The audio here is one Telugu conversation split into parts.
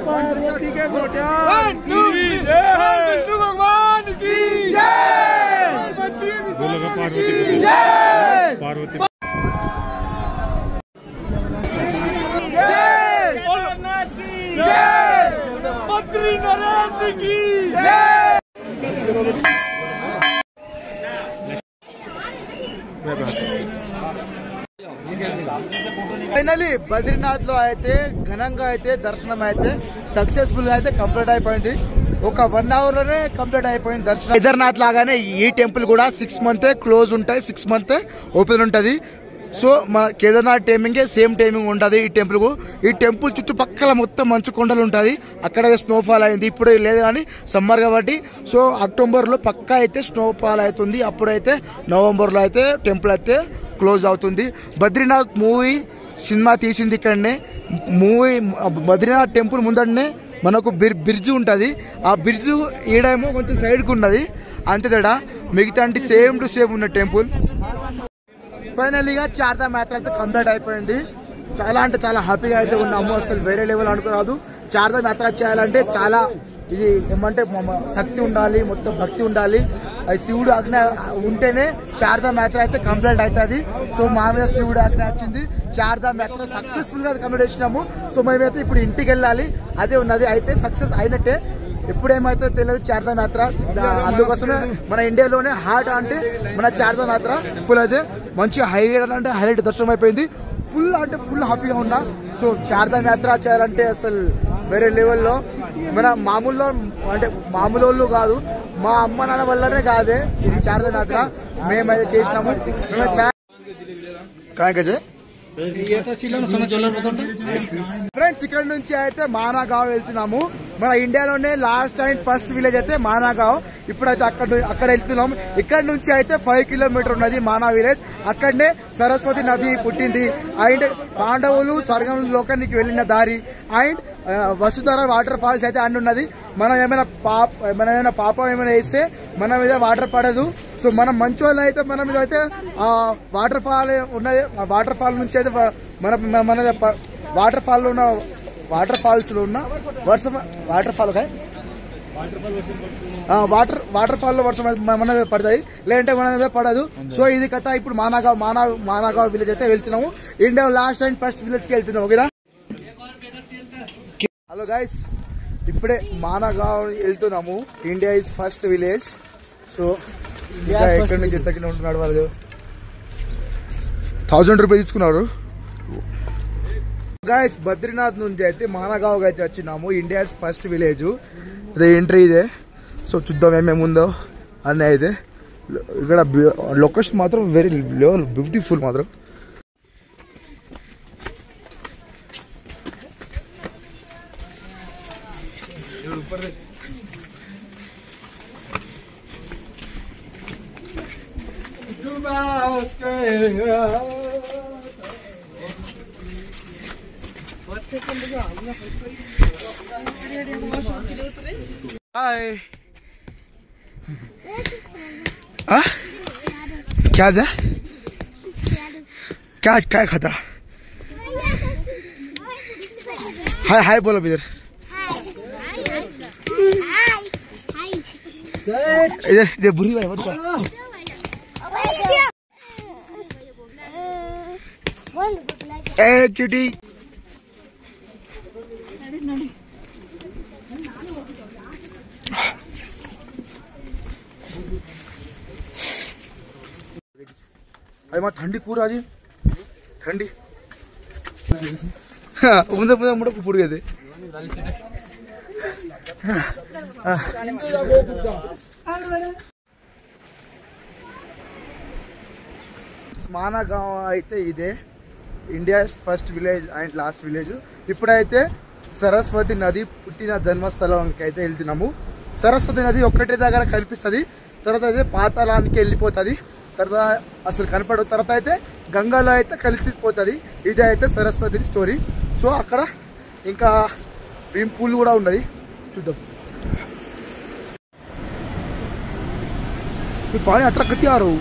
पार्वती के मोटा विष्णु भगवान की जय। बोलो पार्वती की जय। पार्वती जय। भोलेनाथ की जय। बद्री नरेश की जय। ఫైనలీ బద్రీనాథ్ లో అయితే ఘనంగా అయితే దర్శనం అయితే సక్సెస్ఫుల్ గా అయితే కంప్లీట్ అయిపోయింది. ఒక 1 hour లోనే కంప్లీట్ అయిపోయింది దర్శనం. కేదార్నాథ్ లాగానే ఈ టెంపుల్ కూడా 6 months క్లోజ్ ఉంటాయి, 6 months ఓపెన్ ఉంటది. సో మన కేదార్నాథ్ టైమింగ్ సేమ్ టైమింగ్ ఉంటది ఈ టెంపుల్ కు. ఈ టెంపుల్ చుట్టుపక్కల మొత్తం మంచు కొండలు ఉంటది. అక్కడ స్నోఫాల్ అయింది, ఇప్పుడు లేదు కానీ సమ్మర్ కాబట్టి. సో అక్టోబర్ లో పక్కా అయితే స్నోఫాల్ అవుతుంది. అప్పుడైతే నవంబర్ లో అయితే టెంపుల్ అయితే క్లోజ్ అవుతుంది. బద్రీనాథ్ మూవీ సినిమా తీసింది ఇక్కడనే. మూవీ బద్రీనాథ్ టెంపుల్ ముందరనే మనకు బ్రిడ్జ్ ఉంటది. ఆ బ్రిడ్జ్ ఈడేమో కొంచెం సైడ్ కు ఉన్నది అంతే తేడా, మిగతా అంటే సేమ్ టు సేమ్ ఉన్న టెంపుల్. ఫైనలీగా చార్ధామ్ యాత్ర అయితే కంప్లీట్ అయిపోయింది. చాలా అంటే చాలా హ్యాపీగా అయితే ఉన్నాము. అసలు వేరే లెవెల్ అనుకోరాదు. చార్ధామ్ యాత్ర చేయాలంటే చాలా ఇది ఏమంటే శక్తి ఉండాలి, మొత్తం భక్తి ఉండాలి. అది శివుడు ఆజ్ఞ ఉంటేనే చార్ధామ్ యాత్ర అయితే కంప్లీట్ అవుతుంది. సో మా మీద శివుడు ఆజ్ఞ వచ్చింది. చార్ధామ్ యాత్ర సక్సెస్ఫుల్ గా కంప్లీట్ చేసినాము. సో మేమైతే ఇప్పుడు ఇంటికి వెళ్ళాలి, అదే ఉన్నది. అయితే సక్సెస్ అయినట్టే. ఎప్పుడేమైతే తెలియదు చార్ధామ్ యాత్ర. అందుకోసమే మన ఇండియాలోనే హార్ట్ అంటే మన చార్ధామ్ యాత్ర. ఇప్పుడు అయితే మంచి హైలైట్ అంటే హైలైట్ దర్శనం అయిపోయింది. ఫుల్ అంటే ఫుల్ హ్యాపీగా ఉన్నా. సో చార్ధామ్ యాత్ర చేయాలంటే అసలు వేరే లెవెల్లో. మన మామూలు అంటే మామూలు వాళ్ళు కాదు, మా అమ్మ నాన్న వల్లనే కాదే ఇది చార్ధామ్ యాత్ర. మేమైతే చేసినాము. ఫ్రెండ్స్ ఇక్కడ నుంచి అయితే మానాగావ్ వెళ్తున్నాము. మన ఇండియాలోనే లాస్ట్ అండ్ ఫస్ట్ విలేజ్ అయితే మానాగావ్. ఇప్పుడైతే అక్కడ వెళ్తున్నాం. ఇక్కడ నుంచి అయితే 5 kilometers ఉన్నది మానా విలేజ్. అక్కడనే సరస్వతి నది పుట్టింది. అండ్ పాండవులు స్వర్గం లోకానికి వెళ్ళిన దారి. అండ్ వసుధర వాటర్ ఫాల్స్ అయితే అన్ని ఉన్నది. మనం ఏమైనా పాపం ఏమైనా వేస్తే మన మీద వాటర్ పడదు. సో మనం మంచి వాళ్ళు అయితే మన మీద అయితే వాటర్ ఫాల్ ఉన్నది. వాటర్ ఫాల్ నుంచి అయితే మన వాటర్ ఫాల్ లో ఉన్న వాటర్ ఫాల్స్ లో ఉన్న వర్షం వాటర్ ఫాల్ వాటర్ ఫాల్ లో వర్షం మన మీద పడుతుంది, లేదంటే మన మీద పడదు. సో ఇది కథ. ఇప్పుడు మానాగావ్ విలేజ్ అయితే వెళ్తున్నాము. India last and first village కి వెళ్తున్నాము. ఓకేనా? హలో గైస్, ఇప్పుడే మానాగావ్ వెళ్తున్నాము. India is first village. So ఎక్కడి నుంచి ఎంత కింద ఉంటున్నాడు వాళ్ళు 1000 రూపాయలు తీసుకున్నారు. గైస్ బద్రీనాథ్ నుంచి అయితే మానాగావ్ అయితే వచ్చినాము. India's first village. ఇదే ఎంట్రీ ఇదే. సో చూద్దాం ఏమేమి ఉందో అన్నీ. అయితే ఇక్కడ లొకేషన్ మాత్రం వెరీ లెవెల్ బ్యూటిఫుల్ మాత్రం. हाय क्या था? क्या खाता? हाय हाय बोलो इधर. इधर बुरी भाई बोल. ए क्यूटी. अरे माँ ठंडी पूरा आज ठंडी. मुझे मुझे मुझे पुड़ गए थे. మానాగావ్ అయితే ఇదే India first village and last village. ఇప్పుడైతే సరస్వతి నది పుట్టిన జన్మస్థలానికి అయితే వెళ్తున్నాము. సరస్వతి నది ఒక్కటే దగ్గర కనిపిస్తుంది, తర్వాత అయితే పాతాళానికి వెళ్ళిపోతుంది, తర్వాత అసలు కనపడదు, తర్వాత అయితే గంగాలో అయితే కలిసిపోతుంది. ఇది అయితే సరస్వతి స్టోరీ. సో అక్కడ ఇంకా భీమ్ పూల్ కూడా ఉన్నది, చూద్దాం. పానీ అట్లా కట్టారు.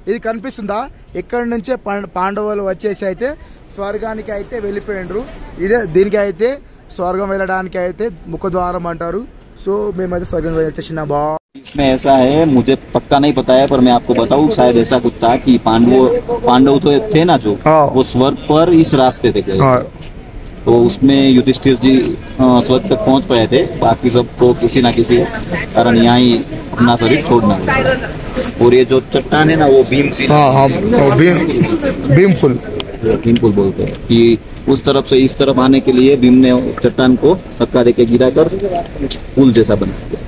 ఇది కనిపిస్తుందా? ఇక్కడ నుంచే పాండవులు వచ్చేసి అయితే స్వర్గానికి అయితే వెళ్ళిపోయిండ్రు. ఇదే దీనికి అయితే స్వర్గం వెళ్ళడానికి అయితే ముఖద్వారం అంటారు. సో మేమైతే స్వర్గం వచ్చేసిన బా. इसमें ऐसा है, मुझे पक्का नहीं पता है, पर मैं आपको बताऊं, शायद ऐसा कुछ था कि पांडव तो थे ना जो, वो स्वर्ग पर इस रास्ते से गए, तो उसमें युधिष्ठिर जी स्वर्ग तक पहुंच पाए थे, बाकी सबको किसी ना किसी कारण यहाँ ही अपना शरीर छोड़ना। और ये जो चट्टान है ना, वो भीमफुल बोलते हैं कि उस तरफ से इस तरफ आने के लिए भीम ने चट्टान को धक्का देके गिरा कर पुल जैसा बना दिया.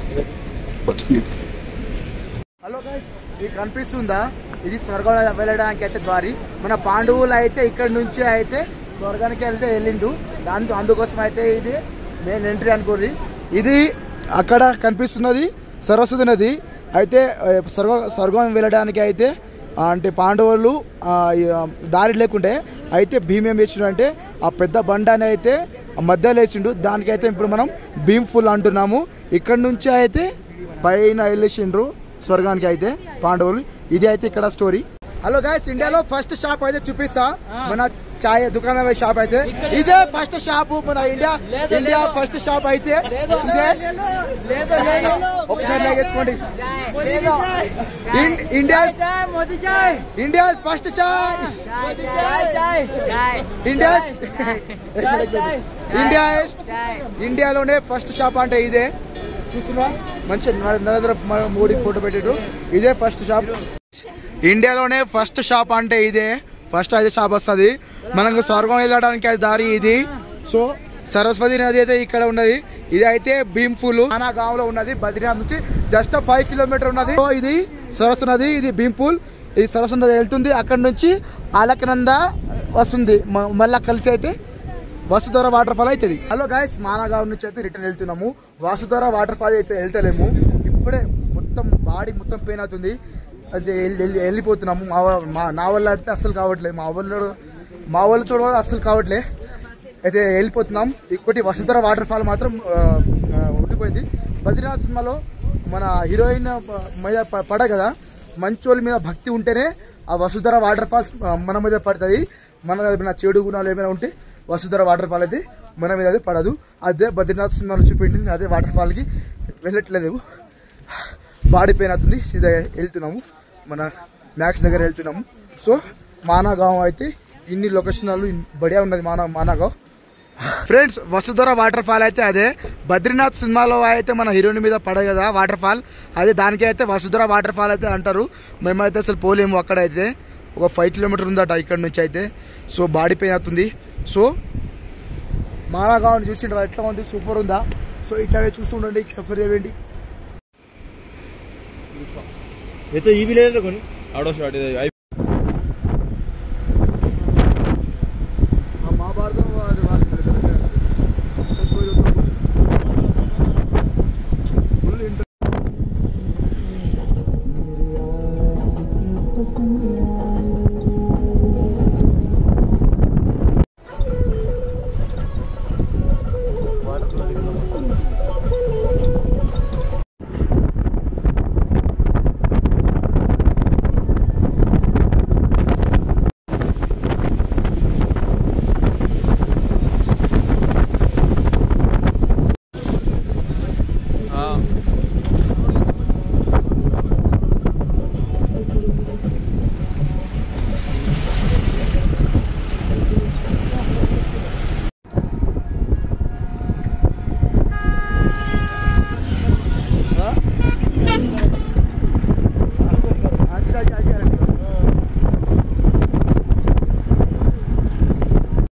హలో గైస్, ఇది కనిపిస్తుందా? ఇది స్వర్గం వెళ్ళడానికి అయితే దారి. మన పాండవులు అయితే ఇక్కడ నుంచి అయితే స్వర్గానికి వెళ్తే వెళ్ళిండు, అందుకోసం అయితే ఇది మెయిన్ ఎంట్రీ అనుకోండి. ఇది అక్కడ కనిపిస్తున్నది సరస్వతి నది. అయితే స్వర్గం వెళ్ళడానికి అయితే అంటే పాండవులు దారి లేకుంటే అయితే భీమ్ ఏం చేసిండు అంటే ఆ పెద్ద బండాన్ని అయితే మధ్యలో వేసిండు. దానికైతే ఇప్పుడు మనం భీమ్ ఫుల్ అంటున్నాము. ఇక్కడ నుంచి అయితే పైన వెళ్ళేసిండ్రు స్వర్గానికి అయితే పాండవులు. ఇది అయితే ఇక్కడ స్టోరీ. హలో గైస్, ఇండియాలో ఫస్ట్ షాప్ అయితే చూపిస్తా. మన చాయ్ దుకాణం షాప్ అయితే ఇదే ఫస్ట్ షాప్. మన ఇండియా ఫస్ట్ షాప్ అయితే ఇదే. ఒకసారి లాగేసుకోండి. ఇండియా ఫస్ట్ షాప్, ఇండియాలోనే ఫస్ట్ షాప్ అంటే ఇదే. చూస్తున్నా మంచి నరేంద్ర మోడీ ఫోటో పెట్టాడు. ఇదే ఫస్ట్ షాప్, ఇండియాలోనే ఫస్ట్ షాప్ అంటే ఇదే. ఫస్ట్ అయితే షాప్ వస్తుంది. మనకు స్వర్గం వెళ్ళడానికి దారి ఇది. సో సరస్వతి నది అయితే ఇక్కడ ఉన్నది. ఇది అయితే భీమ్ పూల్ మన గావ్ లో ఉన్నది. బద్రీనాథ్ నుంచి జస్ట్ 5 కిలోమీటర్ ఉన్నది. సో ఇది సరస్వతి నది, ఇది భీమ్ పూల్. ఇది సరస్వతి నది వెళ్తుంది, అక్కడ నుంచి అలకనంద వస్తుంది, మళ్ళా కలిసి అయితే వసుధర వాటర్ ఫాల్ అవుతుంది. హలో గైస్, మానగావ్ నుంచి అయితే రిటర్న్ వెళ్తున్నాము. వసుధర వాటర్ ఫాల్ అయితే వెళ్తలేము. ఇప్పుడే మొత్తం బాడీ మొత్తం పెయిన్ అవుతుంది, అయితే వెళ్ళిపోతున్నాము. నా వల్ల అయితే అస్సలు కావట్లేదు, మా వాళ్ళతో అస్సలు కావట్లే, అయితే వెళ్ళిపోతున్నాం. ఇంకోటి వసుధర వాటర్ ఫాల్ మాత్రం ఉండిపోయింది. బద్రీనాథ్ సినిమాలో మన హీరోయిన్ మీద పడ కదా, మంచోళ్ళ మీద భక్తి ఉంటేనే ఆ వసుధర వాటర్ ఫాల్స్ మన మీద పడుతుంది. మన చెడు గుణాలు ఏమైనా ఉంటే వసుధర వాటర్ ఫాల్ అయితే మన మీద అయితే పడదు. అదే బద్రీనాథ్ సినిమాలో చూపించింది, అదే వాటర్ ఫాల్ కి వెళ్ళట్లేదు, బాడీ పెయిన్ అవుతుంది. ఇదే వెళ్తున్నాము, మన మ్యాక్స్ దగ్గర వెళ్తున్నాము. సో మానగావ్ అయితే ఇన్ని లొకేషన్లు బడియా ఉన్నది మానగావ్. ఫ్రెండ్స్, వసుధర వాటర్ ఫాల్ అయితే అదే బద్రీనాథ్ సినిమాలో అయితే మన హీరోయిన్ మీద పడదు కదా వాటర్ ఫాల్, అదే దానికి అయితే వసుధర వాటర్ ఫాల్ అయితే అంటారు. మేమైతే అసలు పోలేము, అక్కడైతే ఒక 5 కిలోమీటర్ ఉందట ఇక్కడ నుంచి అయితే. సో బాడీ పెయిన్ అవుతుంది. సో మానగావ్ని చూసిండ్రా ఎట్లా ఉంది, సూపర్ ఉందా? సో ఇట్లా చూస్తూ ఉండండి, సఫర్ చేయండి. ये भी ले लो कोनी आउट शॉट है महाभारत फुल